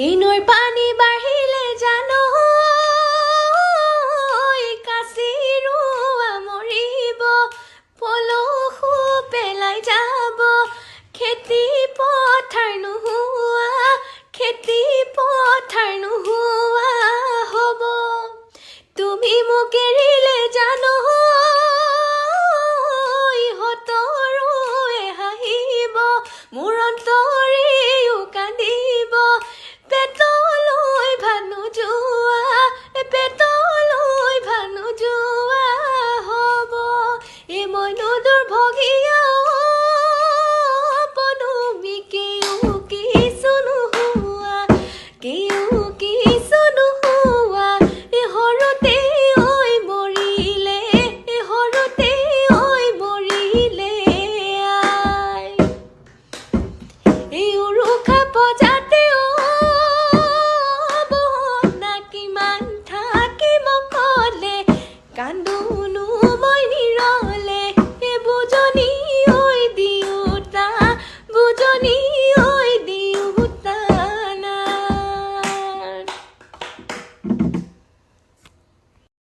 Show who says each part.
Speaker 1: এই নৈৰ পানী বাঢ়িলে জানো কাচিৰোৱা মৰিব পলসু পেলাই যাব খেতি পথাৰ নোহোৱা হ'ব তুমি মোক এৰিলে জানো ইহঁতৰোৱে হাঁহিব মোৰ অন্তৰেও কান্দিব পেটলৈ ভানু যোৱা হ'ব এই মই দুৰ্ভগীয়া পদুমী কেও কিছু নোহোৱা এহৰতে ঐ মৰিলে আই এই উৰুকা পজাতে বহনা কিমান থাকিব ক'লে কান্দো